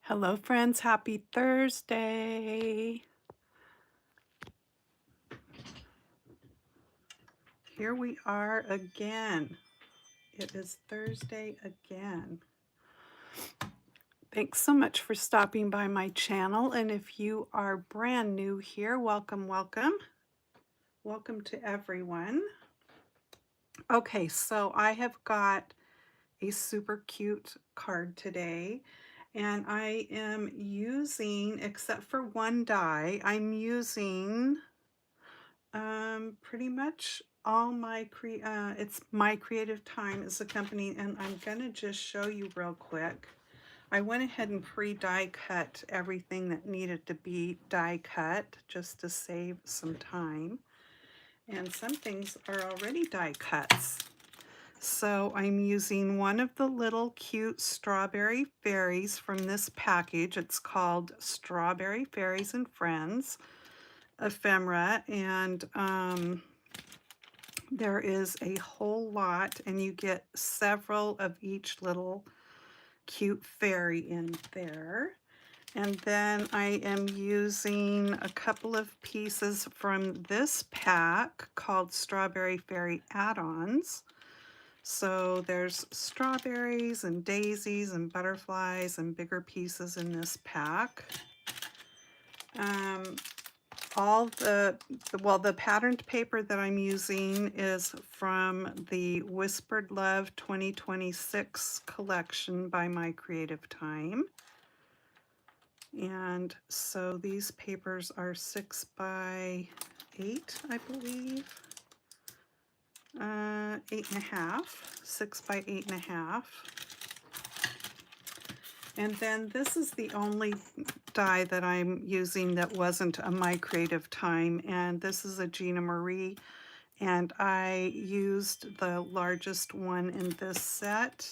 Hello, friends. Happy Thursday. Here we are again. It is Thursday again. Thanks so much for stopping by my channel. And if you are brand new here, welcome, welcome. Welcome to everyone. Okay, so I have got a super cute card today. And I am using, except for one die, I'm using pretty much all my it's My Creative Time is the company, and I'm gonna just show you real quick. I went ahead and pre-die cut everything that needed to be die cut just to save some time. And some things are already die cuts. So I'm using one of the little cute strawberry fairies from this package. It's called Strawberry Fairies and Friends ephemera, and there is a whole lot, and you get several of each little cute fairy in there. And then I am using a couple of pieces from this pack called Strawberry Fairy Add-ons. So there's strawberries and daisies and butterflies and bigger pieces in this pack. The patterned paper that I'm using is from the Whispered Love 2026 collection by My Creative Time. And so these papers are 6 by 8, I believe. 8.5, 6 by 8.5. And then this is the only die that I'm using that wasn't a My Creative Time, and this is a Gina Marie, and I used the largest one in this set,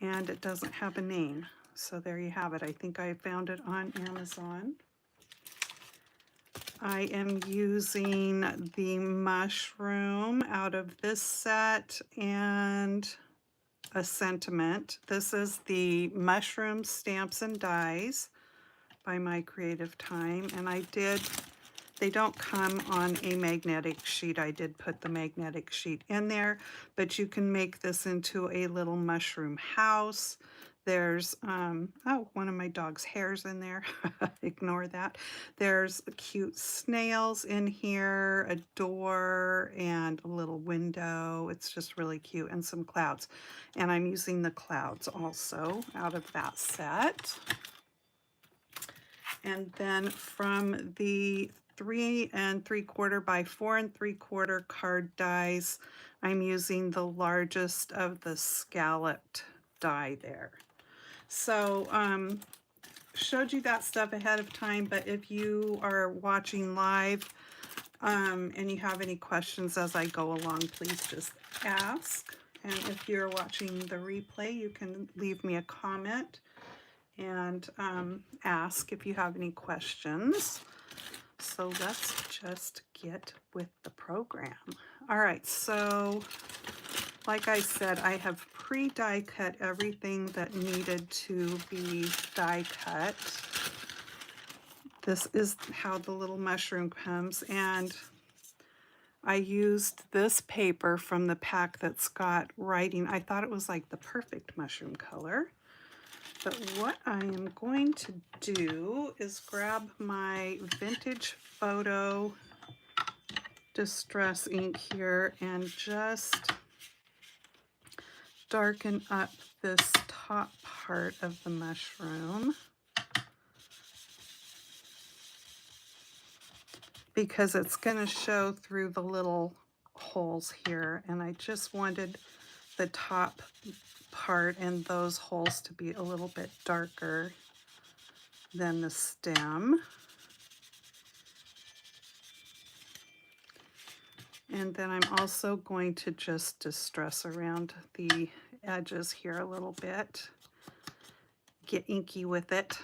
and it doesn't have a name. So there you have it. I think I found it on Amazon. I am using the mushroom out of this set and a sentiment. This is the Mushroom Stamps and Dies by My Creative Time, and they don't come on a magnetic sheet. I did put the magnetic sheet in there, but you can make this into a little mushroom house. There's, oh, one of my dog's hairs in there. Ignore that. There's cute snails in here, a door, and a little window. It's just really cute, and some clouds. And I'm using the clouds also out of that set. And then from the 3 3/4 by 4 3/4 card dies, I'm using the largest of the scalloped die there. So showed you that stuff ahead of time, but if you are watching live and you have any questions as I go along, please just ask. And if you're watching the replay, you can leave me a comment and ask if you have any questions. So let's just get with the program. All right, so like I said, I have pre-die cut everything that needed to be die cut. This is how the little mushroom comes, and I used this paper from the pack that's got writing. I thought it was like the perfect mushroom color. But what I am going to do is grab my Vintage Photo Distress ink here and just darken up this top part of the mushroom, because it's going to show through the little holes here, and I just wanted the top part and those holes to be a little bit darker than the stem. And then I'm also going to just distress around the edges here a little bit, get inky with it.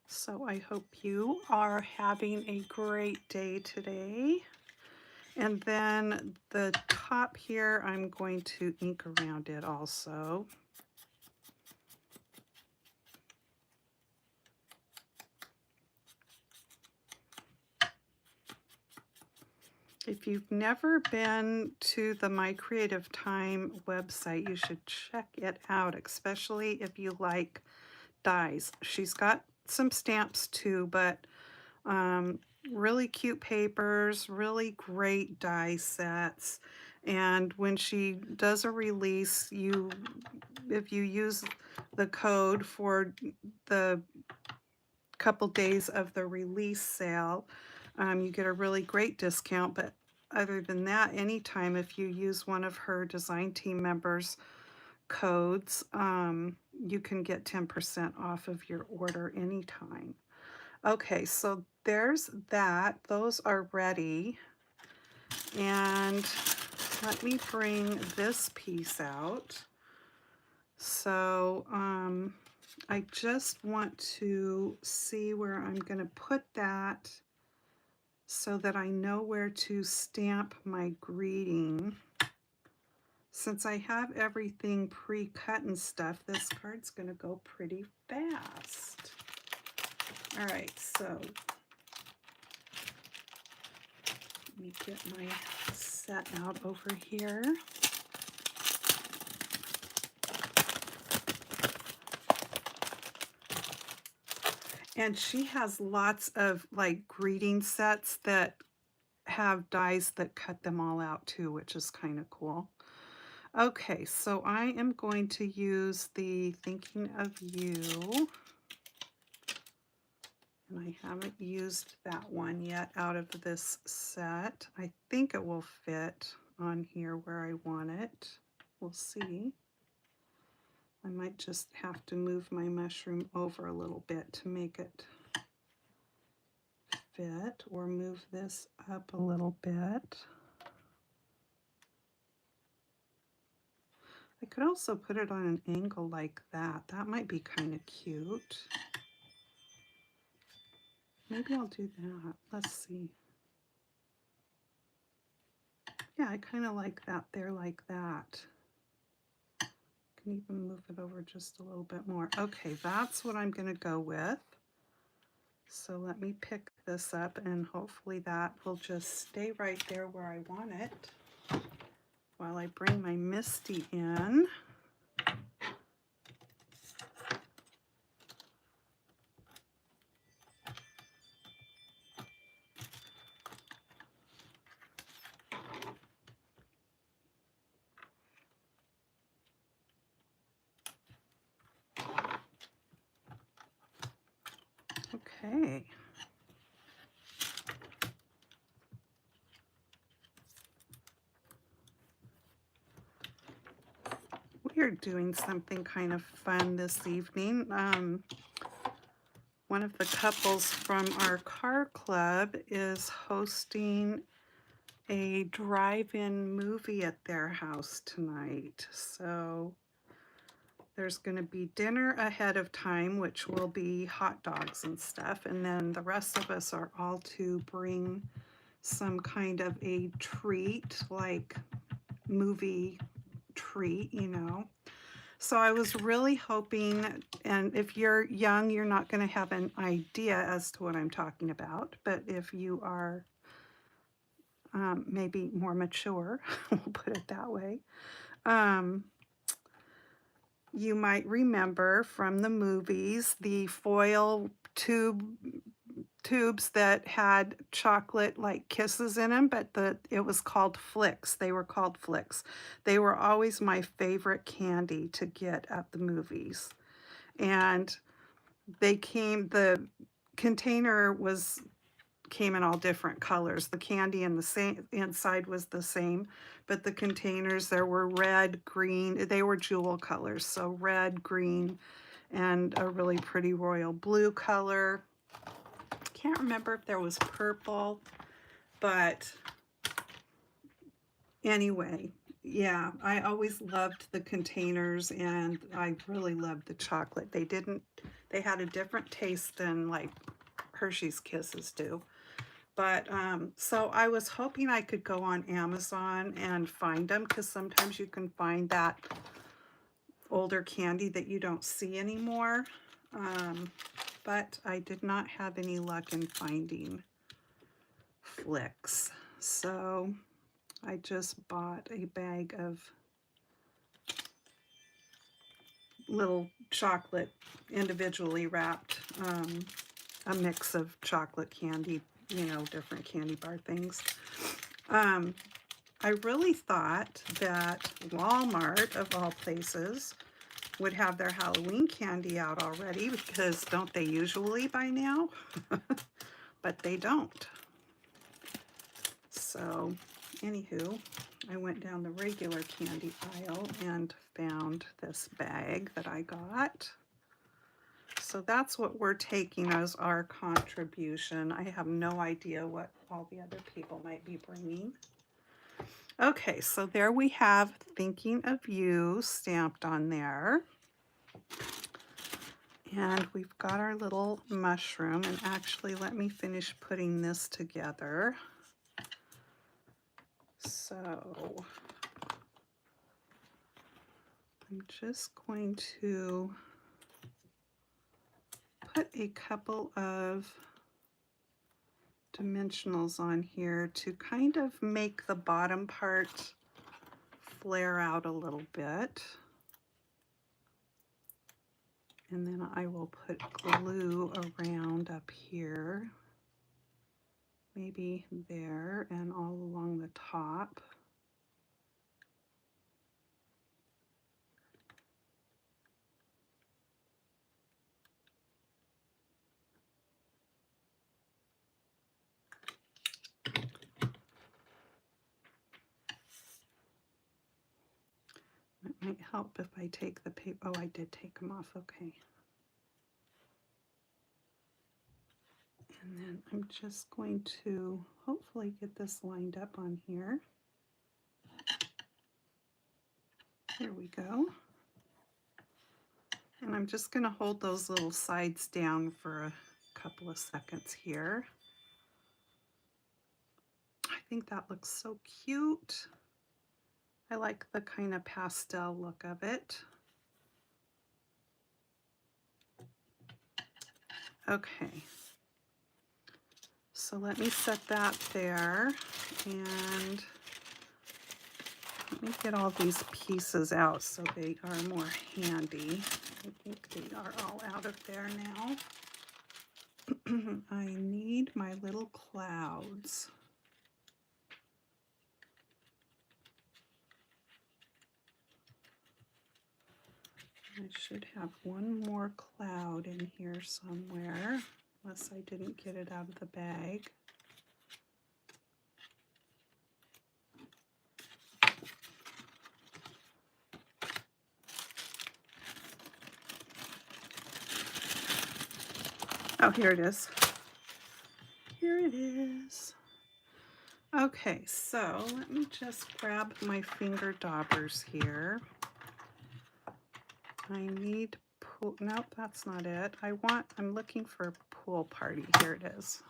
So I hope you are having a great day today. And then the top here, I'm going to ink around it also. If you've never been to the My Creative Time website, you should check it out, especially if you like dies. She's got some stamps too, but really cute papers, really great die sets. And when she does a release, if you use the code for the couple days of the release sale, you get a really great discount. But other than that, anytime if you use one of her design team members' codes, you can get 10% off of your order anytime. Okay, so there's that. Those are ready. And let me bring this piece out. So I just want to see where I'm going to put that so that I know where to stamp my greeting. Since I have everything pre-cut and stuff, this card's going to go pretty fast. All right, so let me get my set out over here. And she has lots of like greeting sets that have dies that cut them all out too, which is kind of cool. Okay, so I am going to use the Thinking of You. And I haven't used that one yet out of this set. I think it will fit on here where I want it. We'll see. I might just have to move my mushroom over a little bit to make it fit, or move this up a little bit. I could also put it on an angle like that. That might be kind of cute. Maybe I'll do that. Let's see. Yeah, I kind of like that there like that. Can even move it over just a little bit more. Okay, that's what I'm going to go with. So let me pick this up, and hopefully that will just stay right there where I want it while I bring my Misty in. Okay. We are doing something kind of fun this evening. One of the couples from our car club is hosting a drive-in movie at their house tonight. So there's going to be dinner ahead of time, which will be hot dogs and stuff. And then the rest of us are all to bring some kind of a treat, like movie treat, you know. So I was really hoping, and if you're young, you're not going to have an idea as to what I'm talking about. But if you are maybe more mature, we'll put it that way, you might remember from the movies the foil tubes that had chocolate like kisses in them, but it was called Flicks. They were called Flicks. They were always my favorite candy to get at the movies. And the container came in all different colors. The candy in the same inside was the same, but the containers, there were red, green, they were jewel colors. So red, green, and a really pretty royal blue color. Can't remember if there was purple, but anyway, yeah, I always loved the containers, and I really loved the chocolate. They had a different taste than like Hershey's Kisses do. But so I was hoping I could go on Amazon and find them, because sometimes you can find that older candy that you don't see anymore. But I did not have any luck in finding Flicks. So I just bought a bag of little chocolate, individually wrapped, a mix of chocolate candy, you know, different candy bar things. I really thought that Walmart, of all places, would have their Halloween candy out already, because don't they usually by now? But they don't. So, anywho, I went down the regular candy aisle and found this bag that I got. So that's what we're taking as our contribution. I have no idea what all the other people might be bringing. Okay, so there we have Thinking of You stamped on there. And we've got our little mushroom, and actually let me finish putting this together. So I'm just going to put a couple of dimensionals on here to kind of make the bottom part flare out a little bit. And then I will put glue around up here, maybe there and all along the top. It might help if I take the paper. Oh, I did take them off. Okay. And then I'm just going to hopefully get this lined up on here. There we go. And I'm just going to hold those little sides down for a couple of seconds here. I think that looks so cute. I like the kind of pastel look of it. Okay. So let me set that there, and let me get all these pieces out so they are more handy. I think they are all out of there now. I need my little clouds. I should have one more cloud in here somewhere, unless I didn't get it out of the bag. Oh, here it is. Here it is. Okay, so let me just grab my finger daubers here. I need pool, nope, that's not it. I'm looking for pool party. Here it is.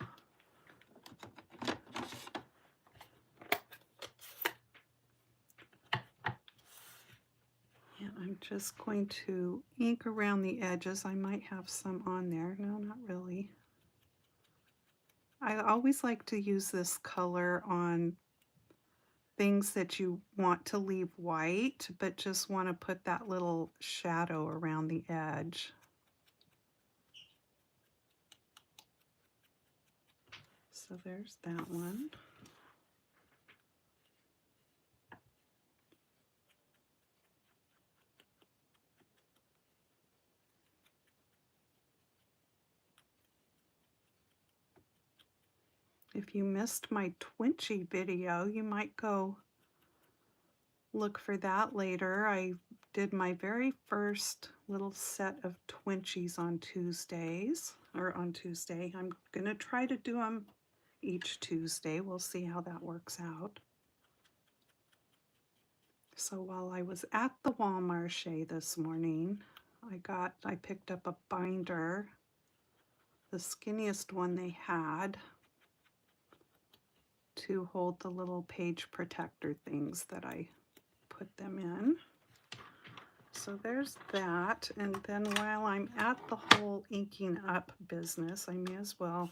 And I'm just going to ink around the edges. I might have some on there. No, not really. I always like to use this color on things that you want to leave white, but just want to put that little shadow around the edge. So there's that one. If you missed my Twinchy video, you might go look for that later. I did my very first little set of Twinchies on Tuesdays, or on Tuesday. I'm gonna try to do them each Tuesday. We'll see how that works out. So while I was at the Walmart this morning, I picked up a binder, the skinniest one they had. to hold the little page protector things that I put them in. So there's that, and then while I'm at the whole inking up business, I may as well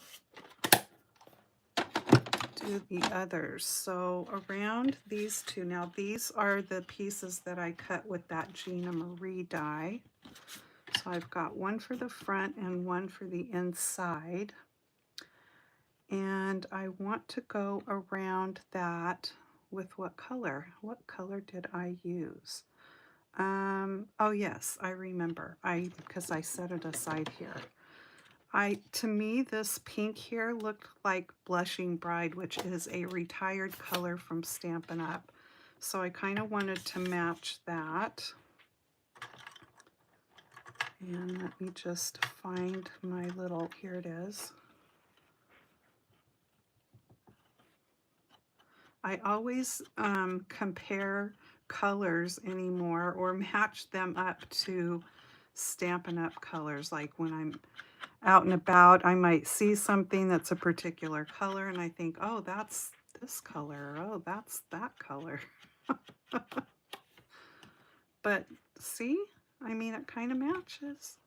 do the others. So around these two, now these are the pieces that I cut with that Gina Marie die. So I've got one for the front and one for the inside. And I want to go around that with what color? What color did I use? Oh yes, I remember. Because I set it aside here. To me, this pink here looked like Blushing Bride, which is a retired color from Stampin' Up. So I kind of wanted to match that. And let me just find my little, here it is. I always compare colors anymore or match them up to Stampin' Up colors. Like when I'm out and about, I might see something that's a particular color and I think, oh, that's this color. Oh, that's that color. But see, I mean, it kind of matches.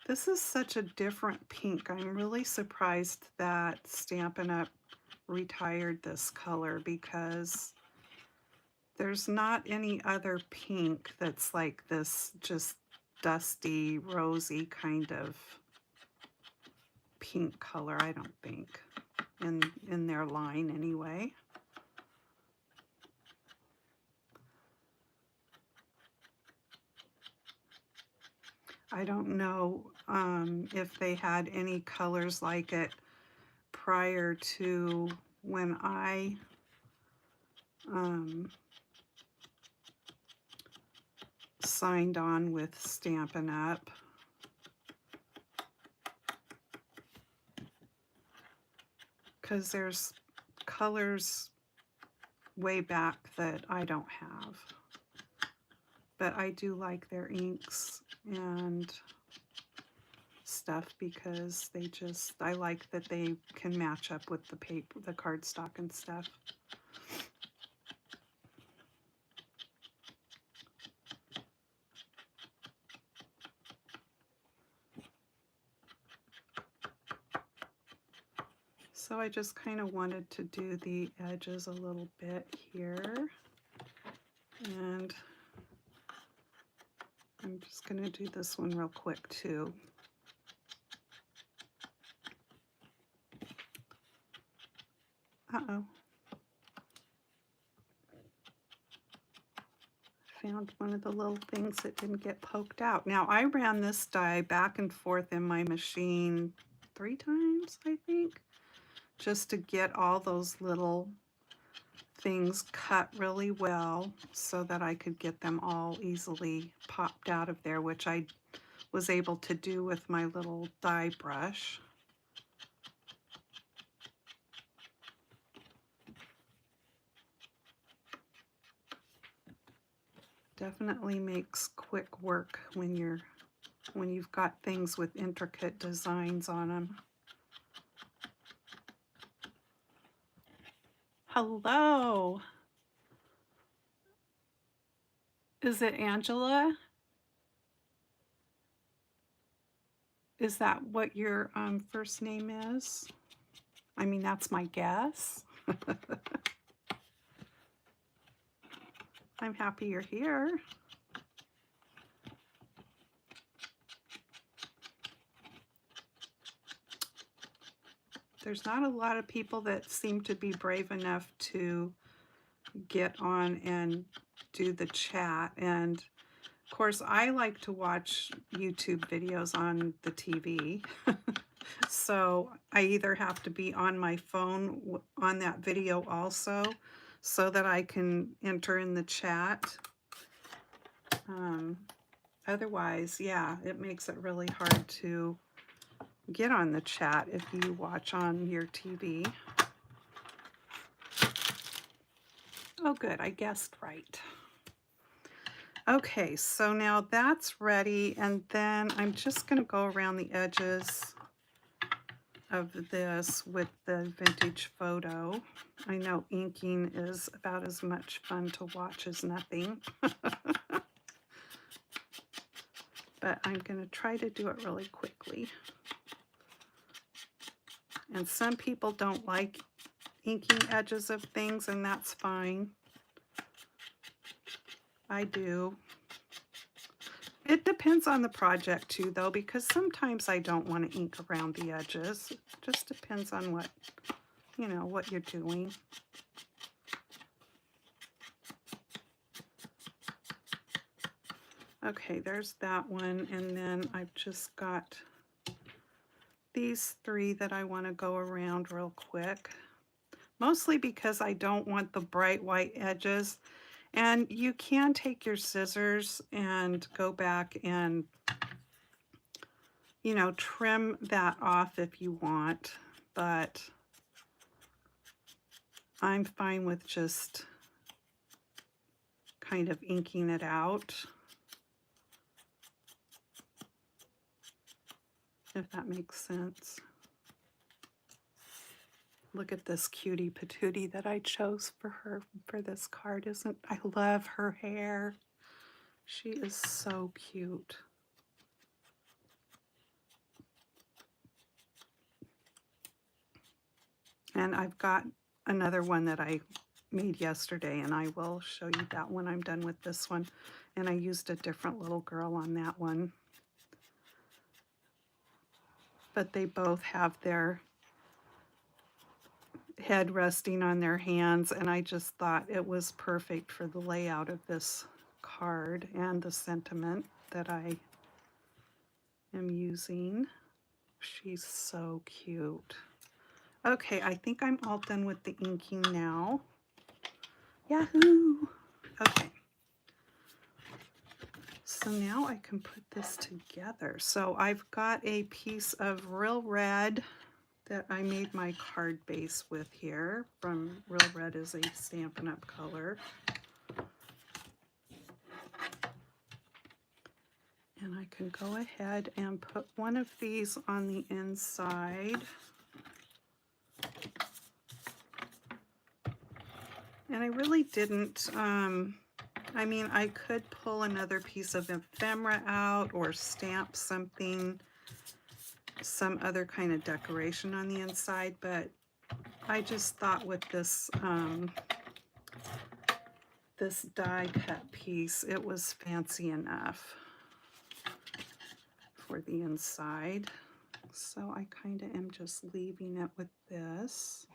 This is such a different pink. I'm really surprised that Stampin' Up retired this color because there's not any other pink that's like this just dusty, rosy kind of pink color, I don't think, in their line anyway. I don't know if they had any colors like it prior to when I signed on with Stampin' Up. Because there's colors way back that I don't have. But I do like their inks and stuff because they just, I like that they can match up with the paper, the cardstock and stuff. So I just kind of wanted to do the edges a little bit here. And I'm just going to do this one real quick too. Uh-oh. Found one of the little things that didn't get poked out. Now I ran this die back and forth in my machine 3 times, I think, just to get all those little things cut really well so that I could get them all easily popped out of there, which I was able to do with my little die brush. Definitely makes quick work when you've got things with intricate designs on them. Hello. Is it Angela? Is that what your first name is? I mean, that's my guess. I'm happy you're here. There's not a lot of people that seem to be brave enough to get on and do the chat. And of course, I like to watch YouTube videos on the TV. So I either have to be on my phone on that video also so that I can enter in the chat. Otherwise, yeah, it makes it really hard to get on the chat if you watch on your TV. Oh, good, I guessed right. Okay, so now that's ready, and then I'm just going to go around the edges of this with the vintage photo. I know inking is about as much fun to watch as nothing. But I'm going to try to do it really quickly. And some people don't like inking edges of things, and that's fine. I do. It depends on the project too, though, because sometimes I don't want to ink around the edges. It just depends on what, you know, what you're doing. Okay, there's that one, and then I've just got these three that I want to go around real quick. Mostly because I don't want the bright white edges. And you can take your scissors and go back and, you know, trim that off if you want, but I'm fine with just kind of inking it out, if that makes sense. Look at this cutie patootie that I chose for her for this card. I love her hair. She is so cute. And I've got another one that I made yesterday, and I will show you that when I'm done with this one. And I used a different little girl on that one. But they both have their head resting on their hands, and I just thought it was perfect for the layout of this card and the sentiment that I am using. She's so cute. Okay, I think I'm all done with the inking now. Yahoo! Okay. So now I can put this together. So I've got a piece of Real Red that I made my card base with here. From Real Red is a Stampin' Up! Color. And I can go ahead and put one of these on the inside. And I really didn't, I mean, I could pull another piece of ephemera out or stamp something, some other kind of decoration on the inside, but I just thought with this this die cut piece, it was fancy enough for the inside. So I kind of am just leaving it with this.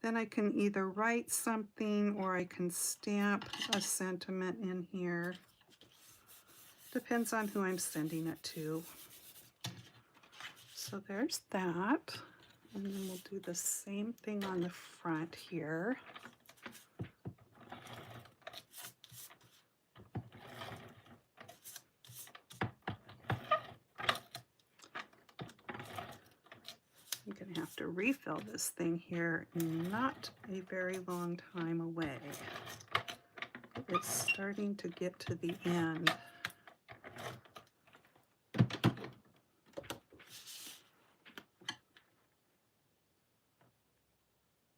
Then I can either write something or I can stamp a sentiment in here. Depends on who I'm sending it to. So there's that. And then we'll do the same thing on the front here. I'm going to have to refill this thing here not a very long time away. It's starting to get to the end.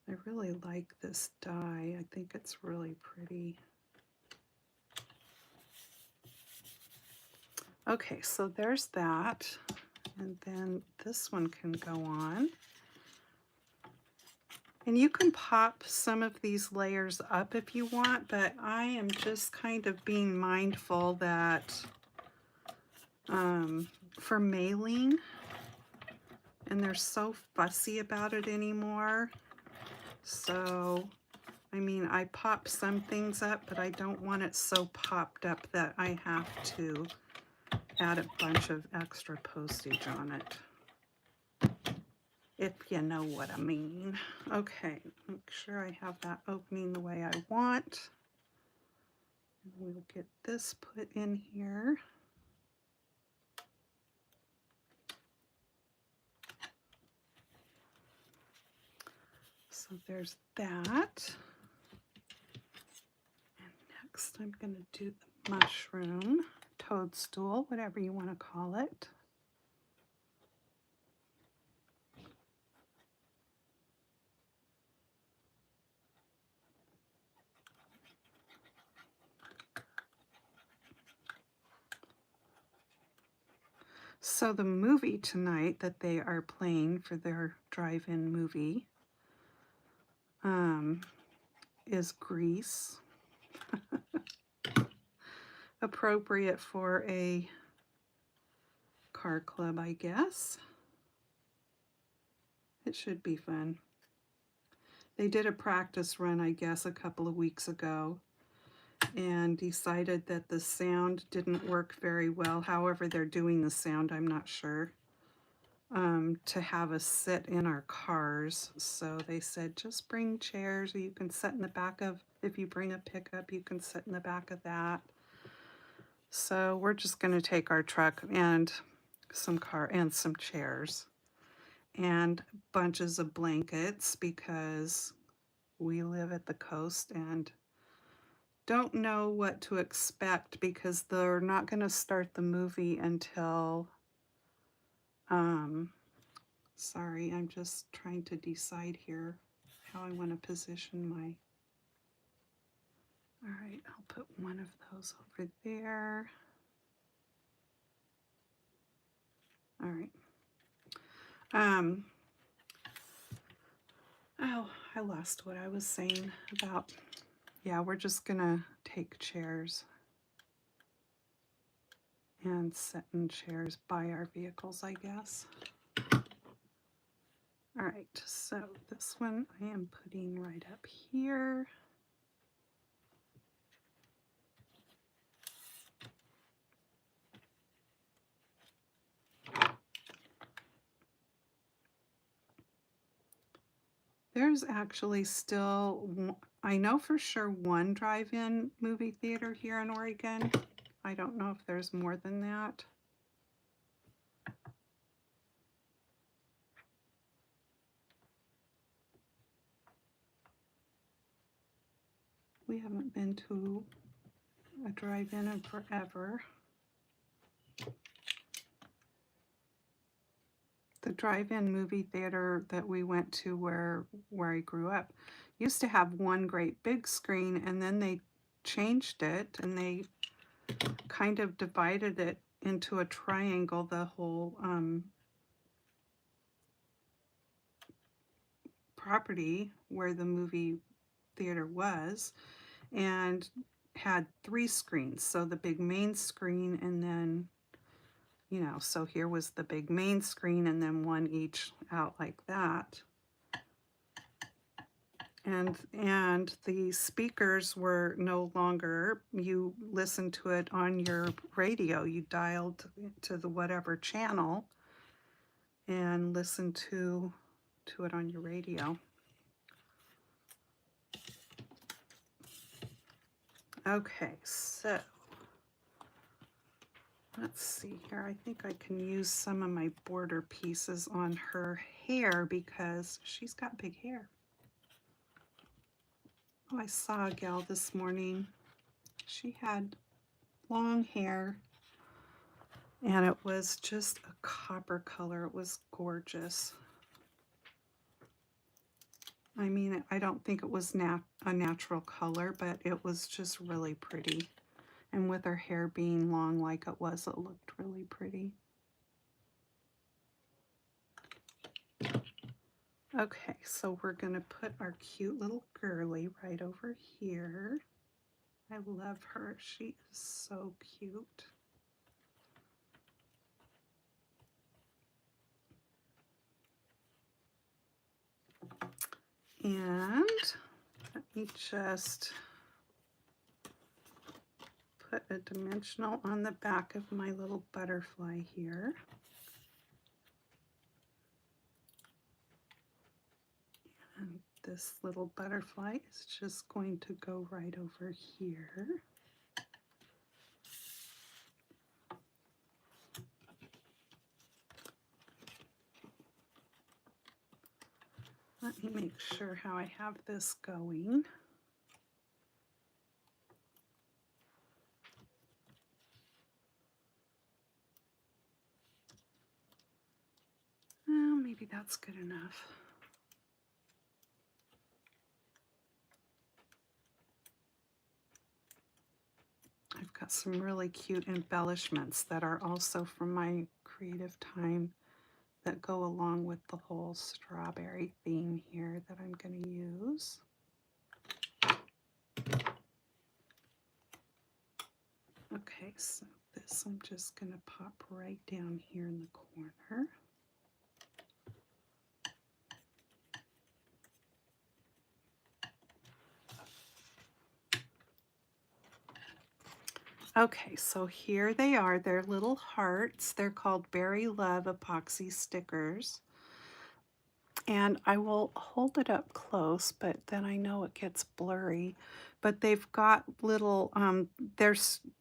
I really like this die. I think it's really pretty. Okay, so there's that. And then this one can go on. And you can pop some of these layers up if you want, but I am just kind of being mindful that for mailing, and they're so fussy about it anymore. So, I mean, I pop some things up, but I don't want it so popped up that I have to add a bunch of extra postage on it, if you know what I mean. Okay, make sure I have that opening the way I want. We'll get this put in here. So there's that. And next I'm going to do the mushroom, toadstool, whatever you want to call it. So the movie tonight that they are playing for their drive-in movie is Grease. Appropriate for a car club, I guess. It should be fun. They did a practice run, I guess, a couple of weeks ago and decided that the sound didn't work very well. However they're doing the sound, I'm not sure. To have us sit in our cars. So they said, just bring chairs. You can sit in the back of, if you bring a pickup, you can sit in the back of that. So we're just going to take our truck and some chairs and bunches of blankets because we live at the coast and don't know what to expect because they're not going to start the movie until sorry, I'm just trying to decide here how I want to position my... All right, I'll put one of those over there. All right. Oh, I lost what I was saying about... Yeah, we're just gonna take chairs and sit in chairs by our vehicles, I guess. All right, so this one I am putting right up here. There's actually still, I know for sure one drive-in movie theater here in Oregon. I don't know if there's more than that. We haven't been to a drive-in in forever. The drive-in movie theater that we went to where I grew up used to have one great big screen, and then they changed it and they kind of divided it into a triangle, the whole property where the movie theater was, and had 3 screens. So the big main screen, and then, you know, so here was the big main screen and then one each out like that. And the speakers were no longer, you listened to it on your radio. You dialed to the whatever channel and listened to it on your radio. Okay, so let's see here. I think I can use some of my border pieces on her hair because she's got big hair. Oh, I saw a gal this morning. She had long hair and it was just a copper color. It was gorgeous. I mean, I don't think it was a natural color, but it was just really pretty. And with her hair being long like it was, it looked really pretty. Okay, so we're gonna put our cute little girly right over here. I love her. She is so cute. And let me just put a dimensional on the back of my little butterfly here. And this little butterfly is just going to go right over here. Let me make sure how I have this going. Well, maybe that's good enough. I've got some really cute embellishments that are also from my Creative Time that go along with the whole strawberry theme here that I'm going to use. Okay, so this I'm just going to pop right down here in the corner. Okay, so here they are. They're little hearts. They're called Berry Love epoxy stickers. And I will hold it up close, but then I know it gets blurry. But they've got little,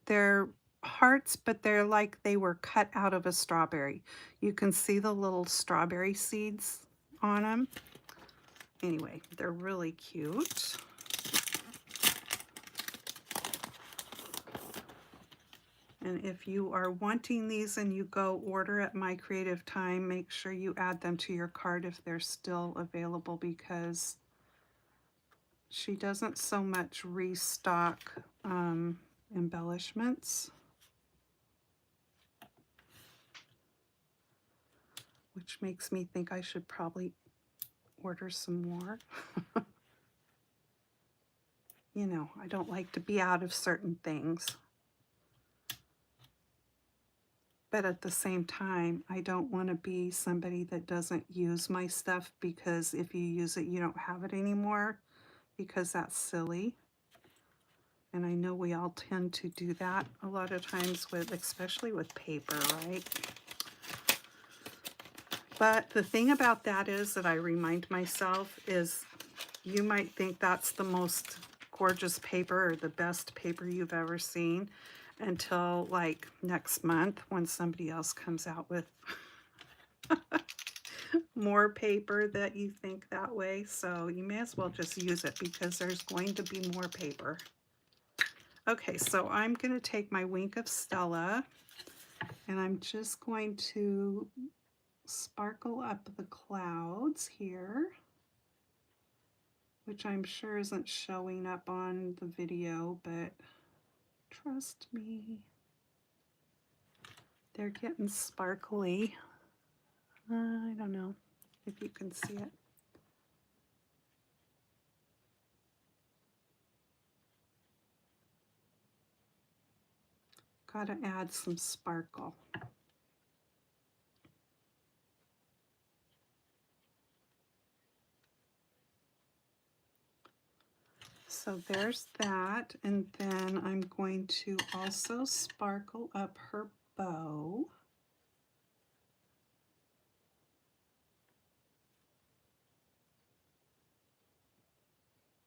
they're hearts, but they're like they were cut out of a strawberry. You can see the little strawberry seeds on them. Anyway, they're really cute. And if you are wanting these and you go order at My Creative Time, make sure you add them to your cart if they're still available, because she doesn't so much restock embellishments, which makes me think I should probably order some more. You know, I don't like to be out of certain things. But at the same time, I don't want to be somebody that doesn't use my stuff, because if you use it, you don't have it anymore, because that's silly. And I know we all tend to do that a lot of times with, especially with paper, right? But the thing about that is that I remind myself is you might think that's the most gorgeous paper or the best paper you've ever seen until like next month when somebody else comes out with more paper that you think that way. So you may as well just use it, because there's going to be more paper. Okay, so I'm going to take my Wink of Stella and I'm just going to sparkle up the clouds here, which I'm sure isn't showing up on the video, but trust me, they're getting sparkly. I don't know if you can see it. Gotta add some sparkle. So there's that, and then I'm going to also sparkle up her bow.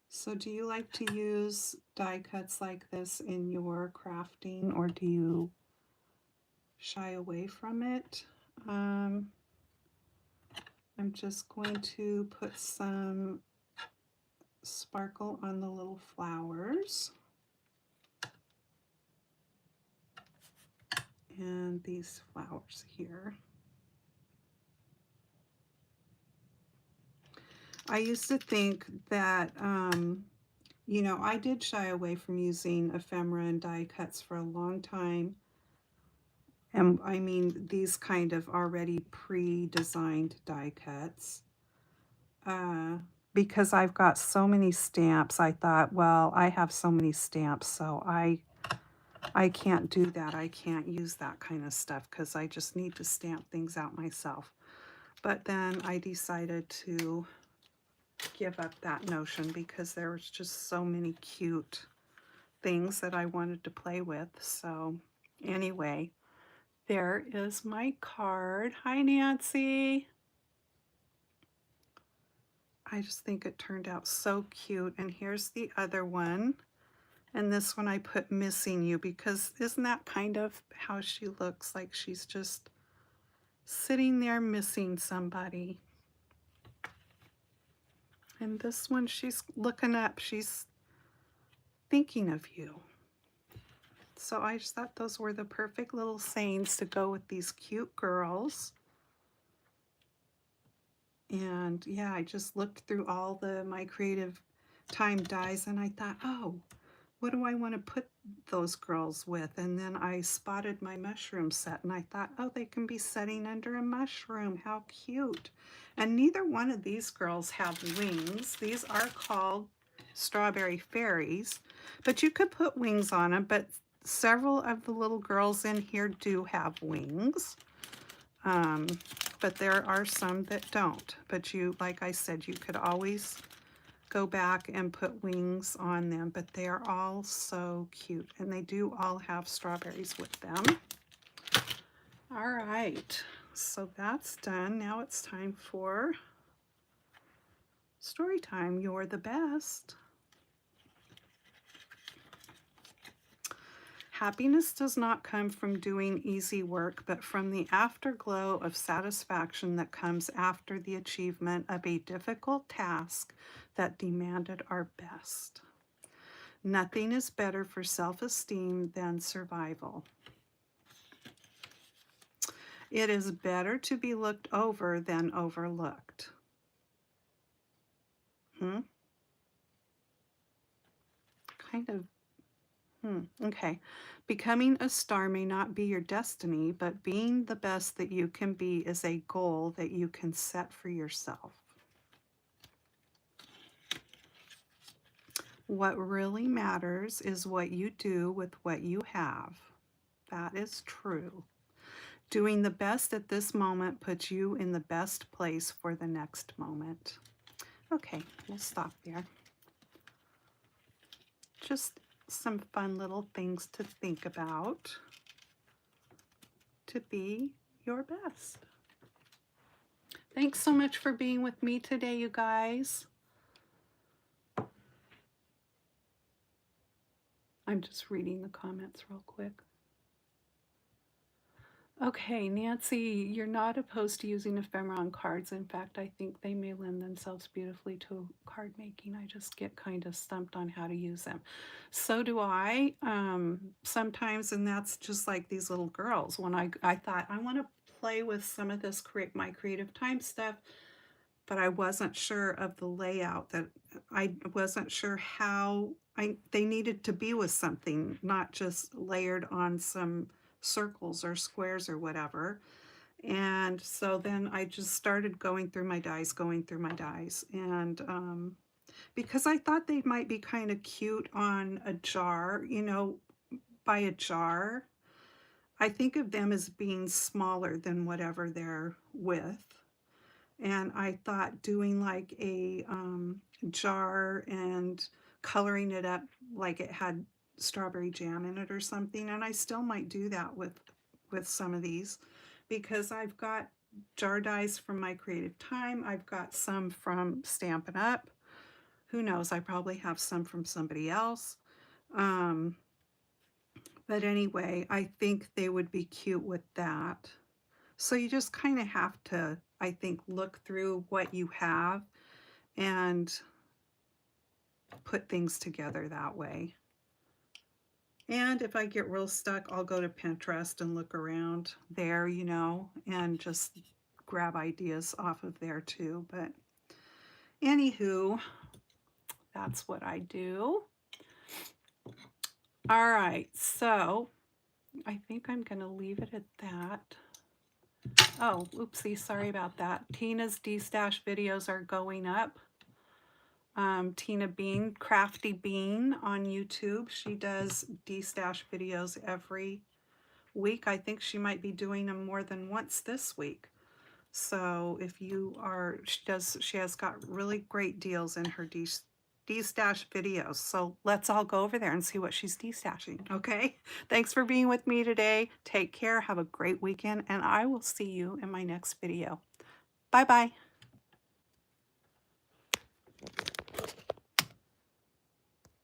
So do you like to use die cuts like this in your crafting, or do you shy away from it? I'm just going to put some sparkle on the little flowers. And these flowers here. I used to think that, you know, I did shy away from using ephemera and die cuts for a long time. And I mean, these kind of already pre-designed die cuts. Because I've got so many stamps, I thought, well, I have so many stamps, so I can't do that. I can't use that kind of stuff because I just need to stamp things out myself. But then I decided to give up that notion because there was just so many cute things that I wanted to play with. So anyway, there is my card. Hi, Nancy. I just think it turned out so cute. And here's the other one. And this one I put missing you, because isn't that kind of how she looks? Like she's just sitting there missing somebody. And this one, she's looking up. She's thinking of you. So I just thought those were the perfect little sayings to go with these cute girls. And yeah, I just looked through all the My Creative Time dies and I thought, oh, what do I want to put those girls with. And then I spotted my mushroom set and I thought, oh, they can be setting under a mushroom. How cute. And neither one of these girls have wings. These are called strawberry fairies, but you could put wings on them, but several of the little girls in here do have wings. Um, but there are some that don't. But you, like I said, you could always go back and put wings on them, but they are all so cute, and they do all have strawberries with them. All right, so that's done. Now it's time for story time. You're the best. Happiness does not come from doing easy work, but from the afterglow of satisfaction that comes after the achievement of a difficult task that demanded our best. Nothing is better for self-esteem than survival. It is better to be looked over than overlooked. Kind of, okay. Becoming a star may not be your destiny, but being the best that you can be is a goal that you can set for yourself. What really matters is what you do with what you have. That is true. Doing the best at this moment puts you in the best place for the next moment. Okay, we'll stop there. Just some fun little things to think about to be your best. Thanks so much for being with me today, you guys. I'm just reading the comments real quick. Okay, Nancy, you're not opposed to using ephemera on cards. In fact, I think they may lend themselves beautifully to card making. I just get kind of stumped on how to use them. So do I sometimes, and that's just like these little girls. When I thought, I want to play with some of this my creative time stuff, but I wasn't sure of the layout, that I wasn't sure how they needed to be with something, not just layered on some circles or squares or whatever. And so then I just started going through my dies, and because I thought they might be kind of cute on a jar, you know, by a jar. I think of them as being smaller than whatever they're with. And I thought doing like a jar and coloring it up like it had strawberry jam in it or something. And I still might do that with some of these, because I've got jar dies from my creative time. I've got some from Stampin' Up. Who knows? I probably have some from somebody else. But anyway, I think they would be cute with that. So you just kind of have to, I think, look through what you have and put things together that way. And if I get real stuck, I'll go to Pinterest and look around there, you know, and just grab ideas off of there too. But anywho, that's what I do. All right, so I think I'm going to leave it at that. Oh, oopsie, sorry about that. Tina's D-Stash videos are going up. Tina Bean, Crafty Bean on YouTube. She does D-Stash videos every week. I think she might be doing them more than once this week. So if you are, she has got really great deals in her D-Stash videos. So let's all go over there and see what she's D-Stashing, okay? Thanks for being with me today. Take care, have a great weekend, and I will see you in my next video. Bye-bye.